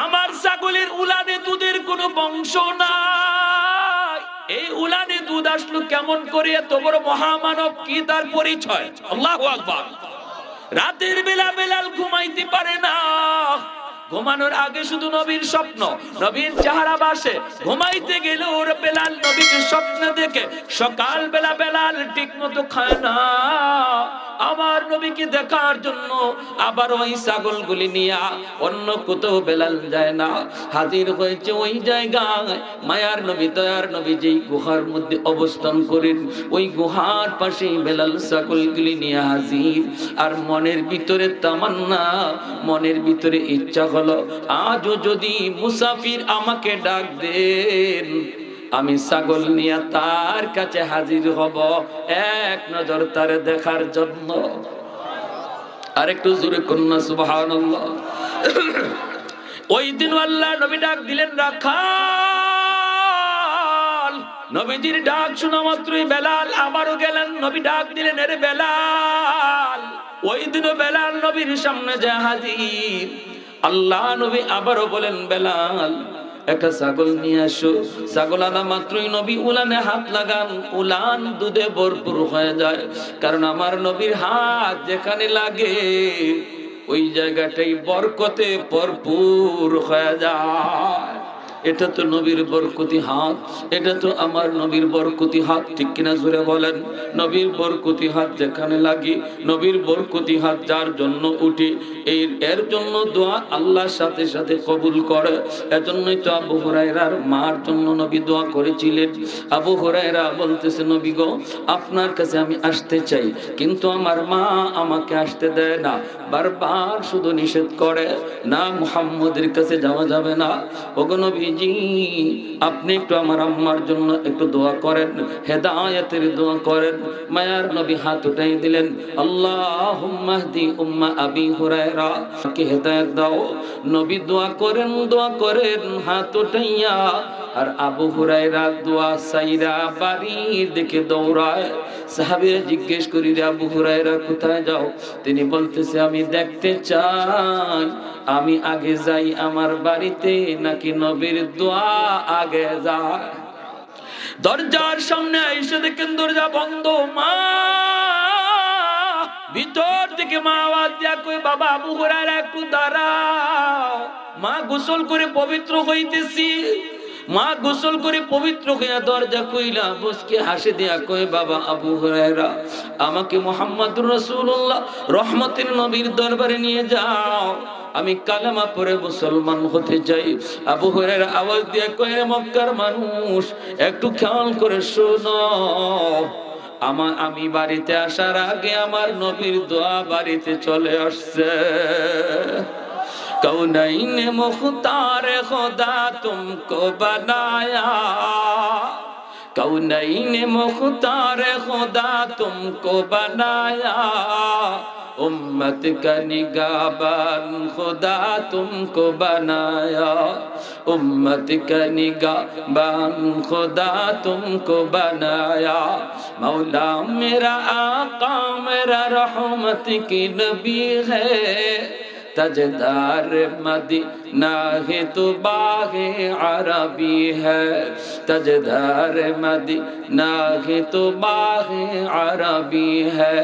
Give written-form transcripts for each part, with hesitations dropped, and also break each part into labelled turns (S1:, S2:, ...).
S1: আমার ছাগলের উলানে দুধের কোনো বংশ নাই, এই উলানে দুধ আসলো কেমন করে? এত বড় মহামানব, কি তার পরিচয়? আল্লাহু আকবার। রাতের বেলা বেলাল ঘুমাইতে পারে না, ঘুমানোর আগে শুধু নবীর স্বপ্ন, নবীর চেহারা ভাসে। ঘুমাইতে গেলে ওর বেলাল নবীকে স্বপ্ন দেখে। সকাল বেলা বেলাল ঠিক মতো খায় না, আমার নবীকে দেখার জন্য আবার ওই ছাগলগুলি নিয়ে অন্য কোথাও বেলাল যায় না, হাজির হয়েছে ওই জায়গায় মায়ার নবী দয়ার নবী যেই গুহার মধ্যে অবস্থান করেন, ওই গুহার পাশেই বেলাল ছাগলগুলি নিয়ে হাজির। আর মনের ভিতরে তামান্না, মনের ভিতরে ইচ্ছা হলো, আজও যদি মুসাফির আমাকে ডাক দেন, আমি ছাগল নিয়ে তার কাছে হাজির হব, এক নজর তারে দেখার জন্য। আর একটু জোরে কন্যা সুবহানাল্লাহ। ওই দিন আল্লাহ নবী ডাক দিলেন, রাখাল। নবীজির ডাক শোনা মাত্রই বেলাল আবারও গেলেন, নবী ডাক দিলেন, এরে বেলাল। ওই দিনও বেলাল নবীর সামনে যায় হাজির। আল্লাহ নবী আবারও বলেন, বেলাল একটা ছাগল নিয়ে আসো। ছাগল আনা মাত্রই নবী উলানে হাত লাগান, উলান দুধে ভরপুর হয়ে যায়। কারণ আমার নবীর হাত যেখানে লাগে ওই জায়গাটাই বরকতে ভরপুর হয়ে যায়। এটা তো নবীর বরকতি হাত, এটা তো আমার নবীর বরকতি হাত, ঠিক কিনা জোরে বলেন? নবীর বরকতি হাত যেখানে লাগে, নবীর বরকতি হাত যার জন্য উঠে, এর জন্য দোয়া আল্লাহর সাথে সাথে কবুল করে। এজন্যই তো আবু হুরায়রার মার জন্য নবী দোয়া করেছিলেন। আবু হুরায়রা বলতেছে, নবী গো, আপনার কাছে আমি আসতে চাই, কিন্তু আমার মা আমাকে আসতে দেয় না, বারবার শুধু নিষেধ করে, না মুহাম্মদের কাছে যাওয়া যাবে না। ওগো নবী, আপনি একটু আমার আম্মার জন্য একটু দোয়া করেন, হেদায়েতের দোয়া করেন। মায়ার নবী হাত উঠাই দিলেন, আল্লাহুম্মা হদি উম্মা আবি হুরায়রা, কে হেদায়েত দাও। নবী দোয়া করেন হাত উঠাইয়া। আর আবু হুরায়রা দোয়া সাইরা বাড়ির দিকে দৌড়ায়। সাহাবীরা জিজ্ঞেস করি, রে আবু হুরায়রা কোথায় যাও? তিনি বলতেছে, আমি দেখতে চাই আমি আগে যাই আমার বাড়িতে নাকি নবীর দোয়া আগে যায়। দরজার সামনে এসে দেখেন দরজা বন্ধ। মা ভিতর থেকে মা আওয়াজ দিয়া কই, বাবা আবু হুরায়রা একটু দাঁড়াও। মা গোসল করে পবিত্র হইতেছি। মা গোসল করে পবিত্র হইয়া দরজা কইলা বসকে হাসি দিয়া কই, বাবা আবু হুরায়রা, আমাকে মুহাম্মদুর রাসূলুল্লাহ রহমতের নবীর দরবারে নিয়ে যাও, আমি কালেমা পড়ে মুসলমান হতে চাই। আবু হুরায়রা আওয়াজ দিয়া কই, মক্কার মানুষ একটু খেয়াল করে শোনো, আমি বাড়িতে আসার আগে আমার নবীর দোয়া বাড়িতে চলে আসছে। कौनैन मुख्तार खुदा तुमको बनाया, कौनैन मुख्तार खुदा तुमको बनाया, उम्मत का निगाहबान खुदा तुमको बनाया, उम्मत का निगाहबान खुदा तुमको बनाया। मौला मेरा आका मेरा रहमत की नबी है, तजदार मदीना है तो बाग़े अरबी है, तजदार मदीना है तो बाग़े अरबी है।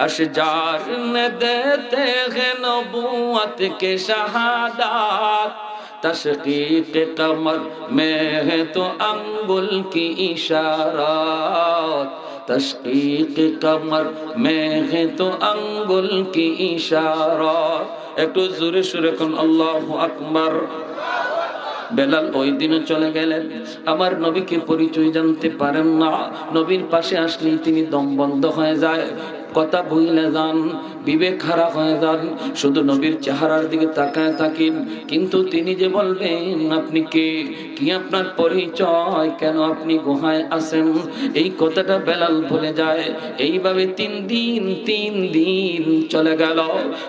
S1: अशजार न देते हैं नबूवत के शहादत, तशकीक कमर में है तो अंगुल की इशारात, तशकीक कमर में है तो अंगुल की इशारात। একটু জোরে সুরে কোন আল্লাহু আকবার। বেলাল ওই দিনও চলে গেলেন, আমার নবীকে পরিচয় জানতে পারেন না। নবীর পাশে আসলেই তিনি দম বন্ধ হয়ে যায়, কথা ভুলে যান, বিবেক হারা হয়ে যান, শুধু নবীর চেহারার দিকে তাকায় থাকেন। কিন্তু তিনি যে বলবেন আপনি কে, কি আপনার পরিচয়, কেন আপনি গুহায় আছেন, এই কথাটা বেলাল ভুলে যায়। এইভাবে তিন দিন চলে গেল।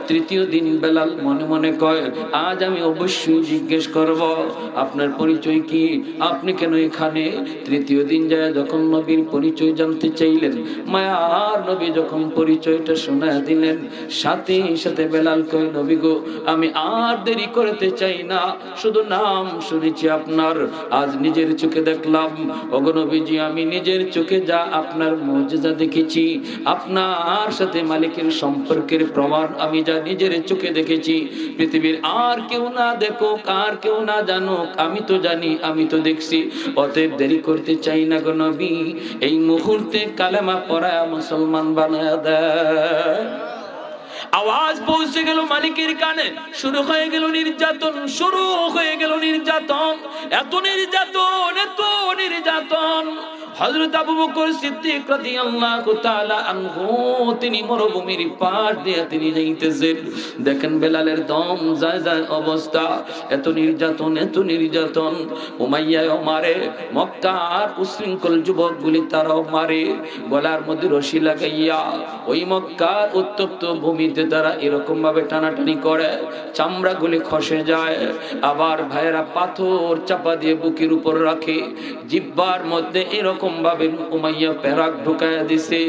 S1: তৃতীয় দিন বেলাল মনে মনে কয়, আজ আমি অবশ্যই জিজ্ঞেস করব আপনার পরিচয় কি, আপনি কেন এখানে। তৃতীয় দিন যায় যখন নবীর পরিচয় জানতে চাইলেন, মায়ার নবী যখন পরিচয়টা শোনা দিলেন, সাথে সাথে বেলাল কই নবী গো আমি আর দেরি করতে চাই না, শুধু নাম শুনেছি আপনার, আজ নিজের চোখে দেখলাম। ওগো নবীজি আমি নিজের চোখে যা আপনার মুজিজা দেখেছি, আপনার সাথে মালিকের সম্পর্কের প্রমাণ আমি যা নিজের চোখে দেখেছি, পৃথিবীর আর কেউ না দেখুক, আর কেউ না জানুক, আমি তো জানি, আমি তো দেখছি। অতএব দেরি করতে চাই না গো নবী, এই মুহূর্তে কালেমা পড়ায়া মুসলমান বানায়া দেয়। আওয়াজ পৌঁছে গেল মালিকের কানে, শুরু হয়ে গেল নির্যাতন, শুরু হয়ে গেল নির্যাতন, এত নির্যাতন, এত নির্যাতন। হযরত আবু বকর সিদ্দিক রাদিয়াল্লাহু তাআলা আনহু তিনি মরুভূমির পার দিয়ে তিনি যাইতেছেন, দেখেন বেলালের দম যায় যায় অবস্থা, এত নির্যাতন, এত নির্যাতন। উমাইয়াও মারে, মক্কার উশৃঙ্খল যুবকগুলি তারাও মারে, গলার মধ্যে রশি লাগাইয়া ওই মক্কার উত্তপ্ত ভূমিতে তারা এরকম ভাবে টানাটানি করে, চামড়াগুলি খসে যায়। আবার ভাইয়েরা পাথর চাপা দিয়ে বুকের উপর রাখে, জিহ্বার মধ্যে এরকম ভাবে উমাইয়া পেরাক ঢুকায়া দিছে।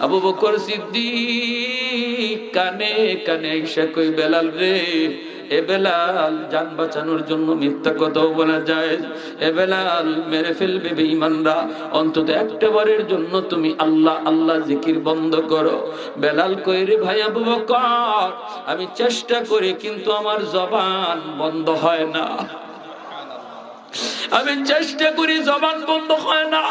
S1: আবু বকর সিদ্দিক কানে কানে এসে কই বেলাল রে, এ বেলাল জান বাঁচানোর জন্য মিথ্যা কথাও বলা যায়, এ বেলাল মেরে ফেলবে বেঈমানরা, অন্তত একটা বারের জন্য তুমি আল্লাহ আল্লাহ জিকির বন্ধ করো। বেলাল কই রে ভাই আবু বকর আমি চেষ্টা করি কিন্তু আমার জবান বন্ধ হয় না, আমি চেষ্টা করি জবান বন্ধ হয় না।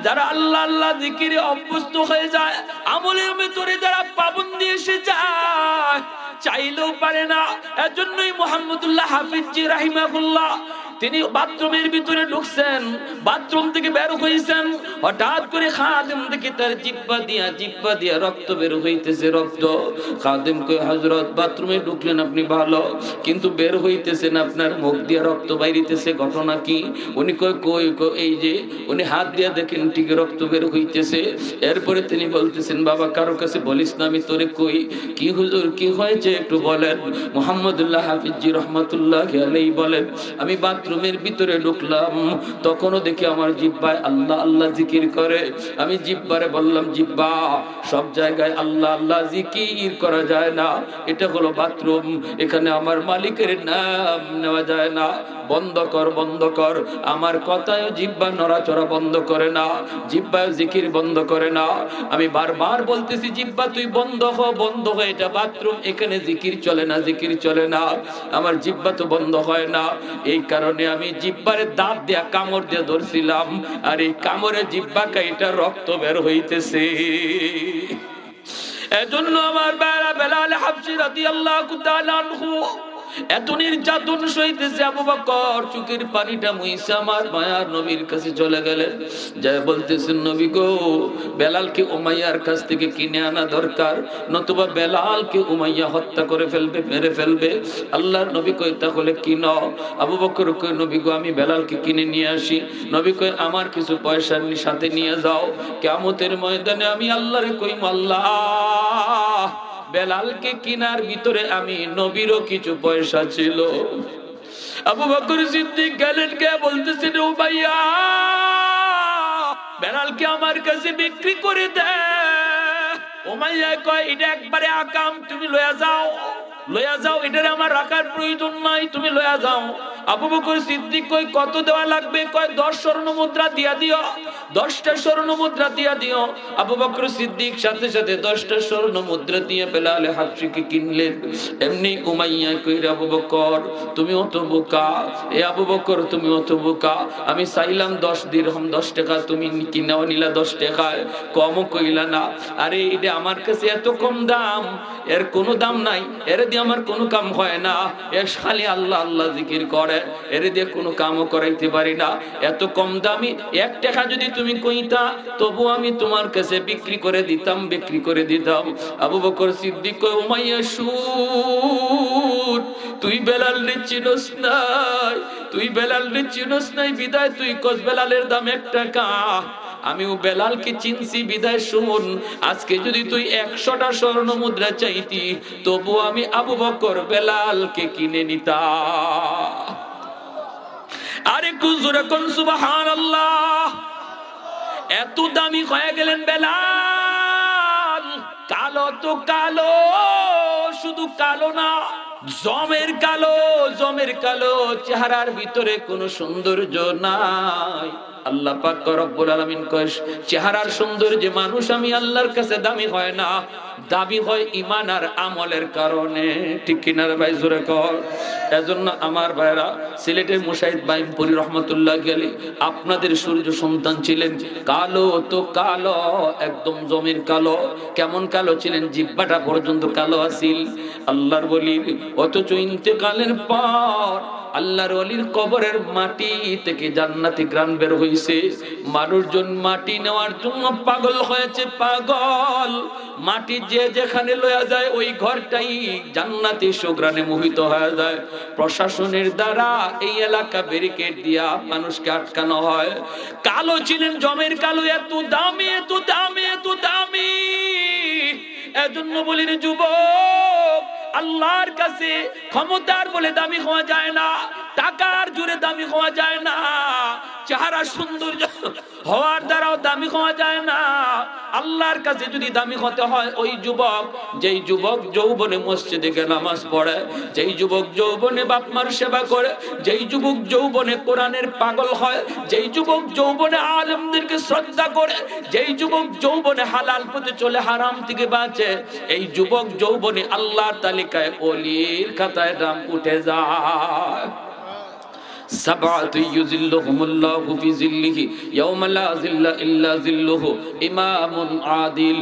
S1: যারা আল্লাহ আল্লাহ জিকিরে অভ্যস্ত হয়ে যায়, আমলের ভিতরে যারা পাবন্দি এসে যায়, চাইলেও পারে না। এজন্যই মুহাম্মদুল্লাহ হাফিজি রাহিমাহুল্লাহ তিনি বাথরুমের ভিতরে ঢুকছেন, বাথরুম থেকে বের হইছেন, হঠাৎ করে খাদেম দেখে তার জিহ্বা দিয়া রক্ত বের হইতেছে, রক্ত। খাদেম কই হযরত বাথরুমে ঢুকলেন আপনি ভালো, কিন্তু বের হইতেছেন আপনার মুখ দিয়ে রক্ত বাইরিতেছে, ঘটনা কি? উনি কই এই যে উনি হাত দিয়া দেখেন ঠিক রক্ত বের হইতেছে। এরপরে তিনি বলতেছেন বাবা কারো কাছে বলিস না, আমি তোরে কই কি হুজুর কি হয়েছে একটু বলেন। মুহাম্মদুল্লাহ হাফিজি রাহমাতুল্লাহি আলাইহি বলেন আমি বাথরুমের ভিতরে ঢুকলাম, তখনও দেখি আমার জিহ্বায় আল্লাহ আল্লাহ জিকির করে। আমি জিহ্বারে বললাম জিহ্বা সব জায়গায় আল্লাহ আল্লাহ জিকির করা যায় না, এটা হলো বাথরুম, এখানে আমার মালিকের নাম নেওয়া যায় না, বন্ধ কর বন্ধ কর। আমার কথায় জিহ্বা নড়াচড়া বন্ধ করে না, জিহ্বায় জিকির বন্ধ করে না। আমি বারবার বলতেছি জিহ্বা তুই বন্ধ হ, এটা বাথরুম, এখানে জিকির চলে না, জিকির চলে না। আমার জিহ্বা তো বন্ধ হয় না, এই কারণে আমি জিহ্বারে দাঁত দিয়া কামড় দিয়ে ধরছিলাম, আর এই কামড়ে জিহ্বা কাইটা রক্ত বের হইতেছে। এজন্য আমার বেলাল হাবশী রাদিয়াল্লাহু তাআলা আনহু এত নির্যাতন সইতেছে। আবু বকর চোখের পানিটা মুইছে আমার মায়ার নবীর কাছে চলে গেলেন, যাই বলতেছেন নবী গো বেলালকে উমাইয়ার কাছ থেকে কিনে আনা দরকার, নতুবা বেলালকে উমাইয়া হত্যা করে ফেলবে, মেরে ফেলবে। আল্লাহর নবী কই তাহলে কিনো। আবু বকর কই নবী গো আমি বেলালকে কিনে নিয়ে আসি। নবী কই আমার কিছু পয়সা সাথে নিয়ে যাও, কিয়ামতের ময়দানে আমি আল্লাহরে কইম আল্লাহ বেলালকে কিনার ভিতরে আমি নবীরও কিছু পয়সা ছিল। আবু বকর সিদ্দিক গেলেন, কে বলতেছেন ও ভাইয়া বেলালকে আমার কাছে বিক্রি করে দে। উমাইয়া কয় এটা একবারে আকাম, তুমি লয়া যাও, এটারে আমার রাখার প্রয়োজন নাই, তুমি লয়া যাও। আবু বকর সিদ্দিক কই কত দেওয়া লাগবে? কয় 10 স্বর্ণ মুদ্রা দিয়া দিও, 10টা স্বর্ণ মুদ্রা দিয়া দিও। আবু বকর সিদ্দিক সাথে সাথে 10টা স্বর্ণ মুদ্রা দিয়ে বেলাল হাবশীকে কিনলেন। এমনি উমাইয়া কইরা আবু বকর তুমি অত বোকা, এ আবু বকর তুমি অত বোকা, আমি চাইলাম 10 দিরহাম 10 টাকা, তুমি কিনাও নিলা 10 টাকায়, কমও কইলা না। আরে এটা আমার কাছে এত কম দাম, এর কোনো দাম নাই, এর দিয়ে আমার কোনো কাম হয় না, এ খালি আল্লাহ আল্লাহ জিকির করে, এর দিয়ে কোনো কামও করাইতে পারি না। এত কম দামি 1 টাকা যদি তুমি কইতা তবু আমি তোমার কাছে বিক্রি করে দিতাম। আবু বকর সিদ্দিক কয় উমাইয়া শুন, তুই বেলালরে চিনোস নাই, বিদায় তুই কস বেলালের দাম 1 টাকা। আমিও বেলালকে চিনছি বিদায় শুন, আজকে যদি তুই 100টা স্বর্ণ মুদ্রা চাইতি তবু আমি আবু বকর বেলালকে কিনে নিতাম। আরে কুজুরে কোন সুবহানাল্লাহ, এত দামি হয়ে গেলেন বেলাল। কালো তো কালো শুধু কালো না, জমের কালো, জমের কালো, চেহারার ভিতরে কোনো সৌন্দর্য নাই। আল্লাহ পাক রব্বুল আলামিন কয় চেহারার সৌন্দর্যে মানুষ আমি আল্লাহর কাছে দামি হয় না, দাবি হয় ঈমান আর আমলের কারণে। ঠিক কিনা রে ভাই, জোরে কর। এজন্য আমার ভাইরা, সিলেটের মুশাহিদ বাইমপুরি রহমাতুল্লাহ আলাইহি আপনাদের সূর্য সন্তান ছিলেন, কালো তো কালো, একদম জমির কালো। কেমন কালো ছিলেন? জিহ্বাটা পর্যন্ত কালো আছিল আল্লাহর ওলির। অথচ ইন্তেকালের পর আল্লাহর ওলির কবরের মাটি থেকে জান্নাতি ঘ্রাণ বের হইছে। মানুষজন মাটি নেওয়ার জন্য পাগল হয়েছে, পাগল। মাটি যে যেখানে লয়া যায় ওই ঘরটাই জান্নাতি সুঘ্রাণে মোহিত হয়ে যায়। প্রশাসনের দ্বারা এই এলাকা ব্যারিকেড দিয়া মানুষকে আটকানো হয়। কালো ছিলেন, জমের কালো, এত দামি, এত দামি, এত দামি। এজন্য বলির যুবক, আল্লাহর কাছে ক্ষমতার বলে দামি হওয়া যায় না, টাকার জোরে দামি হওয়া যায় না, চেহারা সৌন্দর্য হওয়ার দ্বারাও দামি হওয়া যায় না। আল্লাহর কাছে যদি দামি হতে হয়, ওই যুবক, যেই যুবক যৌবনে মসজিদে গিয়ে নামাজ পড়ে, যেই যুবক যৌবনে বাপ মার সেবা করে, যেই যুবক যৌবনে কোরআনের পাগল হয়, যেই যুবক যৌবনে আলেমদেরকে শ্রদ্ধা করে, যেই যুবক যৌবনে হালাল পথে চলে হারাম থেকে বাঁচে, এই যুবক যৌবনে আল্লাহর তালিকায় ওলির খাতায় নাম উঠে যায়। সাবাতু ইউযিল্লুহুমুল্লাহু ফি যিল্লিহি ইয়াওমা লা যিল্লা ইল্লা যিল্লুহু, ইমামুন আদিল,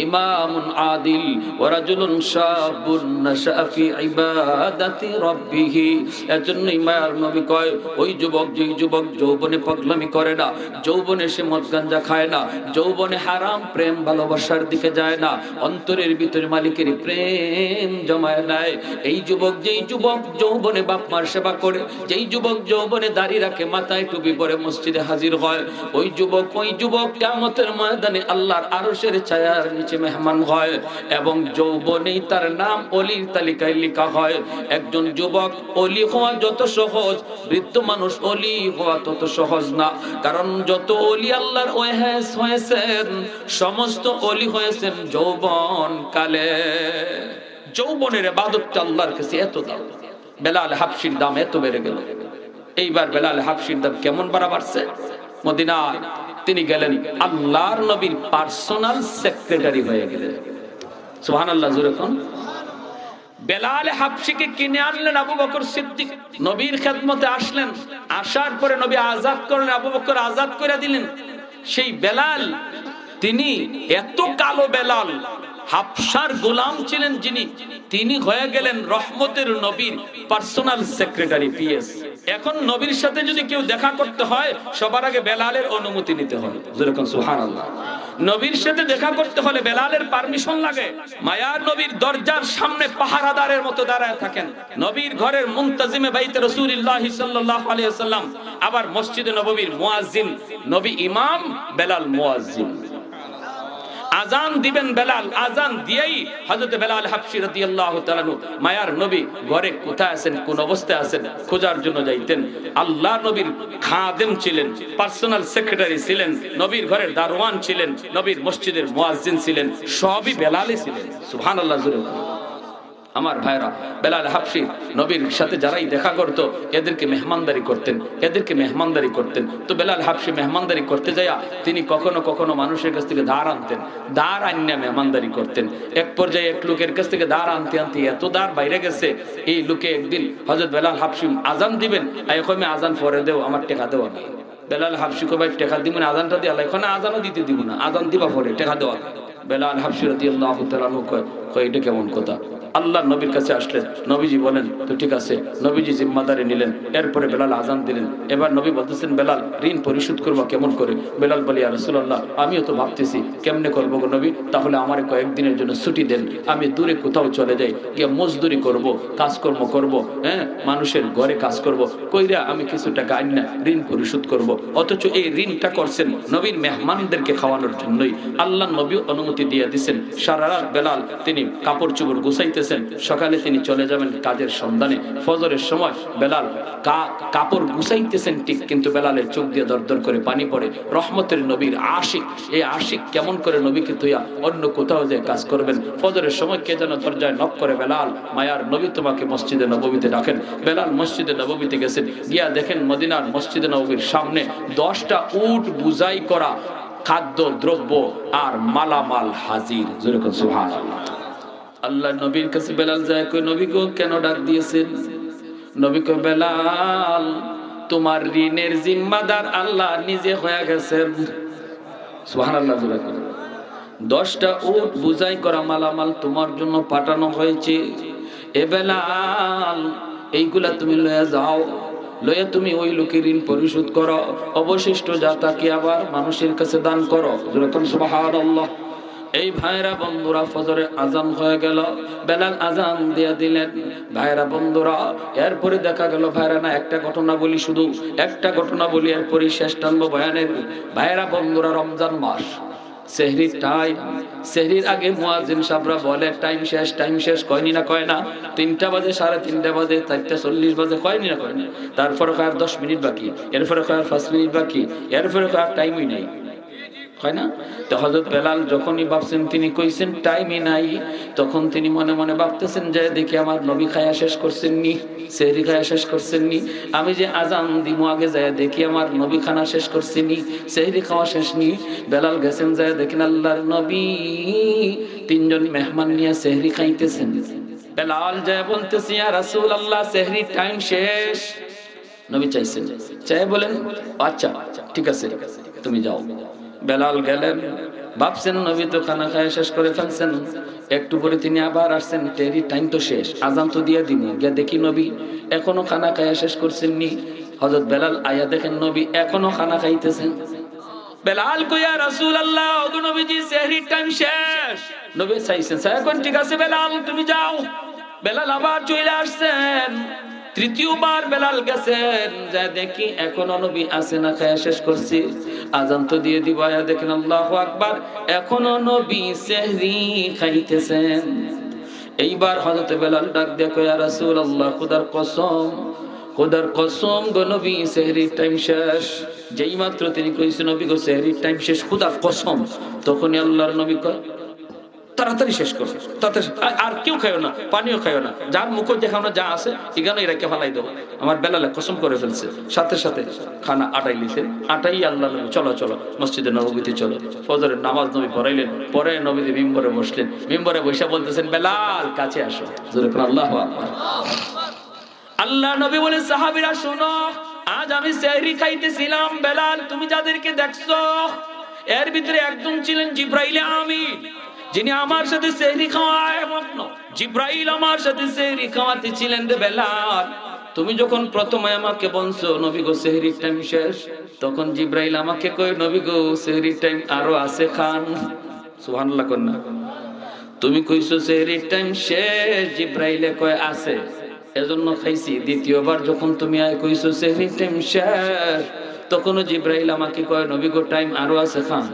S1: ইমামুন আদিল, ওয়া রাজুলুন শাবুন নাশা ফি ইবাদাতি রাব্বিহি। এজন্যই মায়ার নবী কয়, ওই যুবক, যেই যুবক যৌবনে পাগলামি করে না, যৌবনে সে মদ গাঞ্জা খায় না, যৌবনে হারাম প্রেম ভালোবাসার দিকে যায় না, অন্তরের ভিতরে মালিকের প্রেম জমায় নেয়, এই যুবক, যেই যুবক যৌবনে বাপ মার সেবা করে, যেই যুবক যৌবনে দাড়ি রাখে, মাথায় টুপি পরে মসজিদে হাজির হয়, ওই যুবক, ওই যুবক কিয়ামতের ময়দানে আল্লাহর আরশের ছায়ার নিচে মেহমান হয়, এবং যৌবনেই তার নাম ওলির তালিকায় লেখা হয়। একজন যুবক ওলি হওয়া যত সহজ, বৃদ্ধ মানুষ ওলি হওয়া তত সহজ না। কারণ যত ওলি আল্লাহর ওয়াহেস হয়েছেন, সমস্ত ওলি হয়েছেন যৌবন কালে। যৌবনের ইবাদতটা আল্লাহর কাছে এত দাম। বেলাল হাবশির দাম এত বেড়ে গেল। এইবার বেলাল হাবশির দাম কেমন বাড়ছে? মদিনায় তিনি গেলেন, আল্লাহর নবীর পার্সোনাল সেক্রেটারি হয়ে গেলেন। সুবহানাল্লাহ, জোরে কোন। বেলাল হাবশিকে কিনে আনলেন আবু বকর সিদ্দিক, নবীর খেদমতে আসলেন। আসার পরে নবী আজাদ করলেন, আবু বকর আজাদ করে দিলেন। সেই বেলাল, তিনি এত কালো বেলাল, হাবশার গোলাম ছিলেন যিনি, তিনি হয়ে গেলেন রহমতের নবীর পার্সোনাল সেক্রেটারি, পিএস। এখন নবীর সাথে যদি কেউ দেখা করতে হয়, সবার আগে বেলালের অনুমতি নিতে হয়। যেরকম সুবহানাল্লাহ, নবীর সাথে দেখা করতে হলে বেলালের পারমিশন লাগে। মায়ার নবীর দরজার সামনে পাহারাদারের মতো দাঁড়ায় থাকেন। নবীর ঘরের মুনতাজিমে বাইতে রাসূলুল্লাহ সাল্লাল্লাহু আলাইহি ওয়াসাল্লাম, আবার মসজিদে নববীর মুয়াজ্জিন, নবী ইমাম, বেলাল মুয়াজ্জিন। আজান দিবেন বেলাল, আজান দিয়েই হযরত বেলাল হাবশী রাদিয়াল্লাহু তাআলা মায়ার নবী ঘরে কোথায় আছেন, কোন অবস্থায় আছেন খোঁজার জন্য যাইতেন। আল্লাহর নবীর খাদেম ছিলেন, পার্সোনাল সেক্রেটারি ছিলেন, নবীর ঘরের দারওয়ান ছিলেন, নবীর মসজিদের মুয়াজ্জিন ছিলেন, সবই বেলালই ছিলেন। সুবহানাল্লাহ, জোরে আমার ভাইরা। বেলাল হাবশী নবীর সাথে যারাই দেখা করতো, এদেরকে মেহমানদারি করতেন, এদেরকে মেহমানদারি করতেন। তো বেলাল হাবশী মেহমানদারি করতে যাইয়া তিনি কখনো কখনো মানুষের কাছ থেকে ধার আনতেন, ধার আনিয়া মেহমানদারি করতেন। এক পর্যায়ে এক লোকের কাছ থেকে ধার আনতে আনতে এত ধার বাইরে গেছে, এই লোকে একদিন হযরত বেলাল হাবশী আজান দিবেন, এখন আজান পরে দেও, আমার টাকা দেওয়া নেই। বেলাল হাবশী কো ভাই টাকা দিব না, আজানটা দিয়ে আল্লাহ, এখন আজানও দিতে দিব না, আজান দিবা পরে, টাকা দেওয়া। বেলাল হাবশী রাদিয়াল্লাহু তাআলা কয়, এটা কেমন কথা? আল্লাহ নবীর কাছে আসলেন, নবীজি বলেন তো ঠিক আছে, নবীজি জিম্মাদারি নিলেন। এরপরে বেলাল আজান দিলেন। এবার নবী বলতেছেন, বেলাল ঋণ পরিশোধ করবো কেমন করে? বেলাল বলি, ইয়া রাসূলুল্লাহ, আমিও তো ভাবতেছি কেমনে করবো গো নবী, তাহলে আমার কয়েকদিনের জন্য ছুটি দেন, আমি দূরে কোথাও চলে যাই, গিয়ে মজদুরি করব, কাজকর্ম করব, হ্যাঁ, মানুষের ঘরে কাজ করব, কইরা আমি কিছু টাকা আইন না ঋণ পরিশোধ করব। অথচ এই ঋণটা করছেন নবীর মেহমানদেরকে খাওয়ানোর জন্যই। আল্লাহ নবী অনুমতি দিয়ে দিচ্ছেন। সারা রাত বেলাল তিনি কাপড় চোপড় গুছাইতেছেন, যাইতেছেন, সকালে তিনি চলে যাবেন কাজের সন্ধানে। ফজরের সময় বেলাল কাপড় গুছাইতেছেন ঠিক, কিন্তু বেলালের চোখ দিয়ে দরদর করে পানি পড়ে। রহমতের নবীর আশিক, এই আশিক কেমন করে নবীকে তুইয়া অন্য কোথাও যে কাজ করবেন। ফজরের সময় কে যেন দরজায় নক করে, বেলাল মায়ার নবী তোমাকে মসজিদে নববীতে ডাকেন। বেলাল মসজিদে নববীতে গেছেন, গিয়া দেখেন মদিনার মসজিদে নববীর সামনে 10টা উট বুঝাই করা খাদ্য দ্রব্য আর মালামাল হাজির। যেরকম সুবহানাল্লাহ। আল্লাহ নবীর কাছে বেলাল যায়, কই নবী গো কেন ডাক দিয়েছেন? নবী কই, বেলাল তোমার ঋণের জিম্মাদার আল্লাহ নিজে হয়ে গেছেন। সুবহানাল্লাহ। 10টা উট বুঝাই করা মালামাল তোমার জন্য পাঠানো হয়েছে। এ বেলাল এইগুলা তুমি লয়ে যাও, লয়ে তুমি ওই লোকের ঋণ পরিশোধ করো, অবশিষ্ট যা তাকে আবার মানুষের কাছে দান করো। যেরকম সুবহানাল্লাহ। এই ভাইরা বন্ধুরা, ফজরে আজান হয়ে গেল, বেলাল আজান দিয়ে দিলেন। ভাইরা বন্ধুরা, এরপরে দেখা গেল, ভাইরা না একটা ঘটনা বলি, শুধু একটা ঘটনা বলি, এরপরে শেষ টানবো বয়ানের। ভাইরা বন্ধুরা, রমজান মাস, সেহরির টাইম, সেহরির আগে মুয়াজ্জিন সাহেবরা বলে টাইম শেষ, টাইম শেষ, কয়নি না কয় না? 3টা বাজে, 3:30 বাজে, 4:40 বাজে, কয়নি না কয় না? তারপরে কয় আর 10 মিনিট বাকি, এরপরে কয় আর 5 মিনিট বাকি, এরপরে কয় আর টাইমই নেই, হয় না? তো হযরত বেলাল যখনই ভাবছেন, তিনি কইছেন টাইমই নাই, তখন তিনি মনে মনে ভাবতেছেন যে দেখি আমার নবী খায়া শেষ করছেন নি, সেহরি খায়া শেষ করছেন নি, আমি যে আজান দিমু আগে যায় দেখি আমার নবী খানা শেষ করছেন নি, সেহরি খাওয়া শেষ নি। বেলাল গেছেন, যায় দেখেন আল্লাহর নবী 3জন মেহমান নিয়ে সেহরি খাইতেছেন। বেলাল যায় বলতেছে, ইয়া রাসূলুল্লাহ সেহরি টাইম শেষ। নবী চাইছেন, চাই বলেন আচ্ছা ঠিক আছে তুমি যাও। বেলাল গেলেন, ভাবছেন নবী তো খানা খায় শেষ করে ফেলছেন। একটু পরে তিনি আবার আসছেন, টেরি টাইম তো শেষ, আজান তো দিয়ে দিব, গিয়ে দেখি নবী এখনো খানা খায় শেষ করছেন নি। হযরত বেলাল আয়া দেখেন নবী এখনো খানা খাইতেছেন। বেলাল কই, ইয়া রাসূলুল্লাহ ওগো নবীজি সেহরির টাইম শেষ। নবী চাইছেন, চাই কোন ঠিক আছে বেলাল তুমি যাও। বেলাল আবার চলে আসছেন। তৃতীয়বার বেলাল গেছেন, যা দেখি এখনো নবী আছে না, খায়া শেষ করছি, আজান তো দিয়ে দিব। আয়া দেখেন আল্লাহু আকবার, এখনো নবী সেহরি খাইতেছেন। এইবার হযরত বেলাল ডাক দিয়ে কয়, ইয়া রাসূলুল্লাহ খোদার কসম, খোদার কসম গো নবী সেহরির টাইম শেষ। যেই মাত্র তিনি কইছেন নবী গো সেহরির টাইম শেষ, খোদার কসম, তখনই আল্লাহর নবী কয় তাড়াতাড়ি শেষ করো, আর কেউ খাইও না, পানিও খাইও না, যার মুখ দেখানো যা আছে এখানে এরাকে ফালাই দেবো। আমার বেলালে কসম করে ফেলছে। সাথে সাথে খানা আটাই লিছে, আটাই আল্লাহ নবী চলো চলো মসজিদে নববীতে চলো। ফজরের নামাজ নবী পড়াইলেন, পরে নবীজি মিম্বরে বসলেন। মিম্বরে বসে বলতেছেন, বেলাল কাছে আসো। জোরে করে আল্লাহু আকবার। আল্লাহ নবী বলেন, সাহাবীরা শোনো, আজ আমি সেহরি খাইতেছিলাম, বেলাল তুমি যাদেরকে দেখছো এর ভিতরে একজন ছিলেন জিবরাইল আমিন, যিনি আমার সাথে সেহরি খাওয়ায় মগ্ন। জিবরাইল আমার সাথে সেহরি খাওয়াতে ছিলেন রে বেলাল। তুমি যখন প্রথমে আমাকে বলছো নবী গো সেহরির টাইম শেষ, তখন জিবরাইল আমাকে কয় নবী গো সেহরির টাইম আরো আছে, খান। সুবহানাল্লাহ কন্যা। তুমি কইছো সেহরির টাইম শেষ, জিবরাইলে কয় আছে, এজন্য খাইছি। দ্বিতীয়বার যখন তুমি কইছো সেহরির টাইম শেষ, তখনও জিবরাইল আমাকে কয় নবী গো টাইম আরো আছে, খান।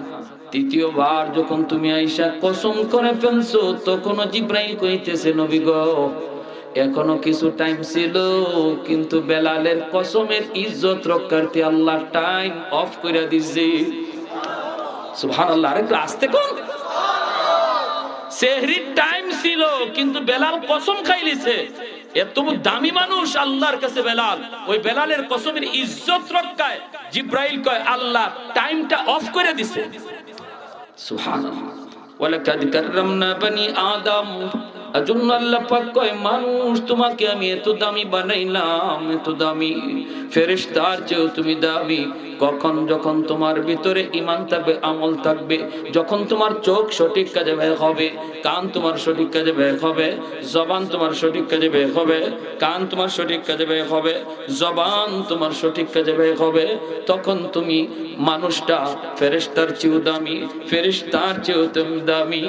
S1: তৃতীয়বার যখন তুমি আইসা কসম করে ফেলছো, তখনও জিবরাইল কইতেছে নবী গো এখনো কিছু টাইম ছিল, কিন্তু বেলালের কসমের ইজ্জত রক্ষার্থে আল্লাহ টাইম অফ করে দিছে। সুবহানাল্লাহ। আরেকটু আস্তে কোন। সেহরির টাইম ছিল কিন্তু বেলাল কসম খাইলিছে। এত দামি মানুষ আল্লাহর কাছে বেলাল, ওই বেলালের কসমের ইজ্জত রক্ষায় জিবরাইল কয় আল্লাহ টাইমটা অফ করে দিছে। সুবহানাল্লাহ। ওয়ালাকাদ কাররামনা বনি আদম। আজন্য আল্লাহ পাক কয় মানুষ তোমাকে আমি এত দামি বানাইলাম, এত দামি, ফেরেশতার চেয়েও তুমি দামি। কখন? যখন তোমার ভিতরে ঈমান থাকবে, আমল থাকবে, যখন তোমার চোখ সঠিক কাজে ব্যয় হবে, কান তোমার সঠিক কাজে ব্যয় হবে, জবান তোমার সঠিক কাজে ব্যয় হবে, কান তোমার সঠিক কাজে ব্যয় হবে, জবান তোমার সঠিক কাজে ব্যয় হবে, তখন তুমি মানুষটা ফেরেশতার চেয়েও দামি, ফেরেশতার চেয়েও তুমি দামি।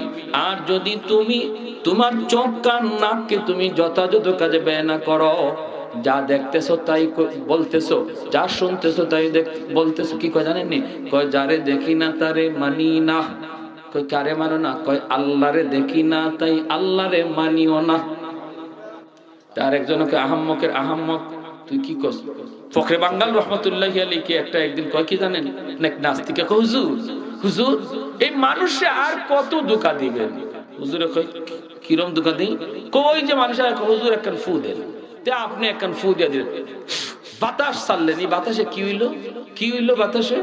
S1: আর যদি তুমি তোমার চোখ কান নাককে তুমি যথাযথ কাজে ব্যয় না করো, যা দেখতেছো তাই বলতেছো, যা শুনতেছো তাই বলতেছো, কি কয় জানেননি? কয় যারে দেখি না তারে মানি না। কয় কারে মানো না? কয় আল্লাহরে দেখি না তাই আল্লাহরে মানিও না। তার একজনকে আহাম্মকের আহাম্মক তুই কি কস। ফখরে বাঙ্গাল রহমতুল্লাহি আলাইহি একটা একদিন কয় কি জানেন, নাস্তিকে কয় হুজুর হুজুর এই মানুষে আর কত ধোঁকা দিবেন। হুজুরে কয় কিরম ধোঁকা দিই? কই যে মানুষের হুজুর একখান ফু দেন, তে আপনি একখান ফু দিয়ে দিলেন, বাতাস ছাড়লেন, এই বাতাসে কি হইলো? কি হইলো বাতাসে?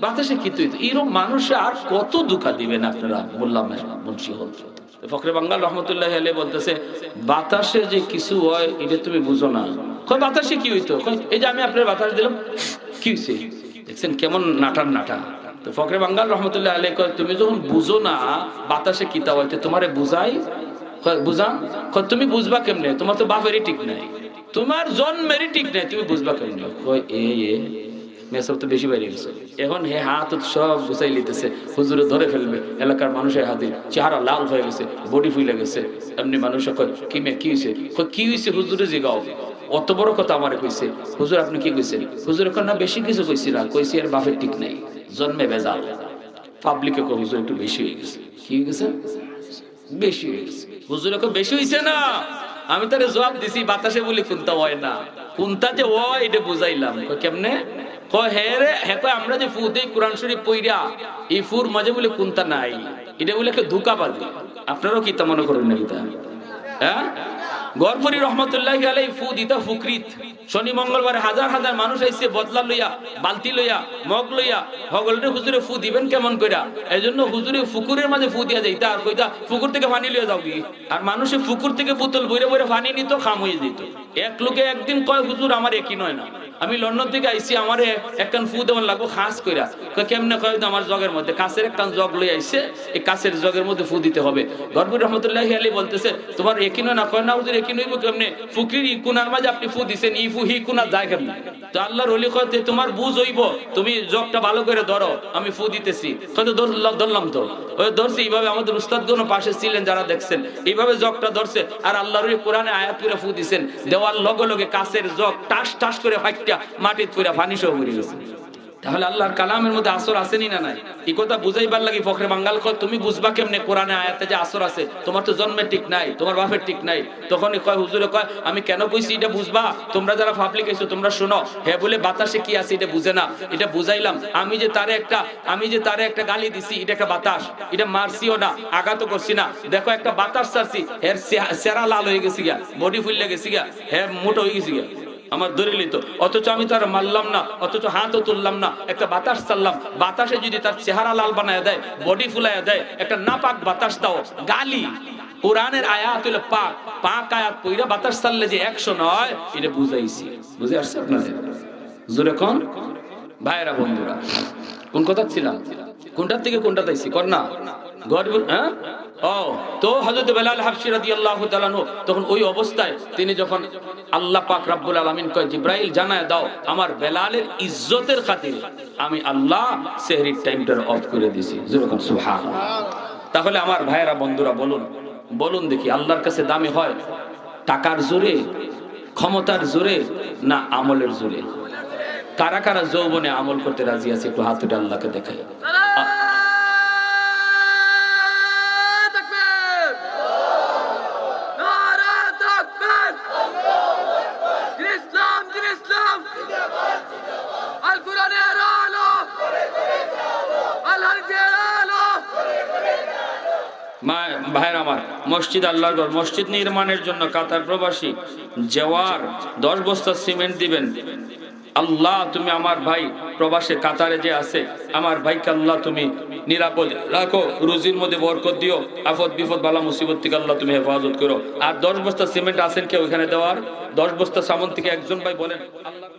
S1: বাতাসে কি তুই এরকম মানুষে আর কত ধোঁকা দিবেন আপনারা? বললাম মুন্সি হল ফখরে বাঙ্গাল রহমতুল্লাহ আলাইহি বলতেছে বাতাসে যে কিছু হয় এটা তুমি বুঝো না। কয় বাতাসে কি হইতো? এই যে আমি আপনার বাতাস দিলাম, কি হয়েছে দেখছেন কেমন নাটার নাটা। তো ফখরে বাঙ্গাল রহমতুল্লাহ আলাইহি কয় তুমি যখন বুঝো না বাতাসে কিতা হইতে তোমারে বুঝাই, বুঝান। তুমি বুঝবা কেমনে? তোমার তো বাপেরই ঠিক নাই, তোমার জন্মেরই ঠিক নাই, তুমি বুঝবা কেমনে? কয় এ মেসব তো বেশি বাইরে গেছে। এখন হে হাত সব গুছাই লিতেছে, হুজুরে ধরে ফেলবে, এলাকার মানুষের হাতে চেহারা লাল হয়ে গেছে, বডি ফুলে গেছে। এমনি মানুষ কয় কি মে কি হয়েছে? কি হয়েছে হুজুরে জিগাও। অত বড় কথা আমারে কইছে, হুজুর আপনি কি কইছেন? হুজুর এখন না বেশি কিছু কইছি না, কইছি আর বাপের ঠিক নাই, জন্মে বেজাল। পাবলিকে কয় হুজুর একটু বেশি হয়ে গেছে। কি হয়ে গেছে? বেশি হয়ে গেছে। হুজুর এখন বেশি হয়েছে না, আমি তারে জবাব দিছি বাতাসে বলি কোনটা হয় না, কোনটা যে হয় এটা বুঝাইলাম। কেমনে? কয় হে রে হে, কয় আমরা যে ফু দেই কোরআন শরীফ পইরা এই ফুর মাঝে বলে কোনটা নাই, এটা বলে একটা ধোঁকাবাজি। আপনারাও কি তা মনে করেন না? এটা হ্যাঁ গরপুরি রহমতুল্লাহি আলাইহি ফু দিতা ফুকরিত। শনি মঙ্গলবারে হাজার হাজার মানুষ আইছে বদলা লইয়া, বালতি লইয়া, মগ লইয়া, হগলরে হুজুরে ফু দিবেন কেমন কইরা? এইজন্য হুজুরে ফুকুরের মাঝে ফু দিয়া যাইতা আর কইতা ফুকুর থেকে পানি লইয়া যাও কি। আর মানুষে ফুকুর থেকে বোতল বইরে বইরে পানি নিত, খাম হয়ে যেত। এক লোকে একদিন কয় হুজুর আমার একই নয় না, আমি লন্ডন থেকে আইছি, আমারে একখান ফু দেওয়ান লাগবো খাস কইরা। কয় কেমনে? কয় আমার জগের মধ্যে কাছের একখান জগ লই আইছে, এই কাছের জগের মধ্যে ফু দিতে হবে। গরপুরি রহমতুল্লাহি আলাইহি বলতেছে তোমার একই নয় না? কয় না হুজুর একই নইব কেমনে? ফুকরির ই কুনার মাঝে আপনি ফু দিছেন, ই ফু হি কুনা যায় কেমনে? তো আল্লাহর ওলি কয় তোমার বুঝ হইব, তুমি জগটা ভালো করে ধরো, আমি ফু দিতেছি। কত ধরলাম তো, ওই ধরছি এইভাবে। আমাদের উস্তাদগণ পাশে ছিলেন যারা দেখছেন, এইভাবে জগটা ধরছে আর আল্লাহর ওই কোরআনে আয়াত করে ফু দিছেন, দেওয়ার লগে লগে কাছের জগ টাস টাস করে ফাইটটা মাটিতে পড়ে পানি সহ পড়ে গেছে। তাহলে আল্লাহর কালামের মধ্যে আসর আসেনি না নাই? এই কথা বুঝাইবার লাগি ফখরে বাঙ্গাল কয় তুমি বুঝবা কেমনে কোরআনে আয়াতে যে আসর আছে? তোমার তো জন্মের ঠিক নাই, তোমার বাপের ঠিক নাই। তখনই কয় হুজুরে কয় আমি কেন কইছি এটা বুঝবা, তোমরা যারা পাবলিক আইছো তোমরা শোনো। হে বলে বাতাসে কি আছে এটা বুঝে না, এটা বুঝাইলাম। আমি যে তারে একটা গালি দিছি, এটা একটা বাতাস, এটা মারছিও না, আঘাতও করছি না। দেখো একটা বাতাস ছাড়ছি, এর চেহারা লাল হয়ে গেছি গিয়া, বডি ফুলে গেছি গিয়া, হ্যাঁ মোটা হয়ে গেছি গিয়া, আমার ধরে নিত। অথচ আমি তার মারলাম না, অথচ হাতও তুললাম না, একটা বাতাস ছাড়লাম। বাতাসে যদি তার চেহারা লাল বানায় দেয়, বডি ফুলাইয়া দেয়, একটা নাপাক বাতাস দাও, গালি। কোরআনের আয়াত হলো পাক, পাক আয়াত কইরা বাতাস ছাড়লে যে 100 নয়, এটা বুঝাইছি। বুঝে আসছে আপনাদের? জোরে কোন ভাইরা বন্ধুরা, কোন কথা ছিলাম? কোনটার থেকে কোনটা তাইছি কর না গরিব। হ্যাঁ ও তো হযরত বেলাল হাবশী রাদিয়াল্লাহু তাআলা আনহু তখন ওই অবস্থায় তিনি যখন আল্লাহ পাক রব্বুল আলামিন কয় জিবরাইল জানায় দাও আমার বেলালের ইজ্জতের খাতিরে আমি আল্লাহ সেহরির টাইমটা অফ করে দিয়েছি। যেরকম সুবহানাল্লাহ। তাহলে আমার ভাইয়েরা বন্ধুরা বলুন দেখি আল্লাহর কাছে দামি হয় টাকার জোরে, ক্ষমতার জোরে, না আমলের জোরে? কারা কারা যৌবনে আমল করতে রাজি আছে? একটু হাত উঠে আল্লাহকে দেখাই। ভাইয়ের আমার, মসজিদ আল্লাহর ঘর, মসজিদ নির্মাণের জন্য কাতার প্রবাসী জেওয়ার 10 বস্তা সিমেন্ট দিবেন। আল্লাহ তুমি আমার ভাই প্রবাসে কাতারে যে আছে আমার ভাইকে আল্লাহ তুমি নিরাপদ রাখো, রুজির মধ্যে বরকত দিও, আফত বিপদ বালা মুসিবত থেকে আল্লাহ তুমি হেফাজত করো। আর 10 বস্তা সিমেন্ট আছেন কেউ এখানে দেওয়ার? 10 বস্তা সামন থেকে একজন ভাই বলেন আল্লাহ।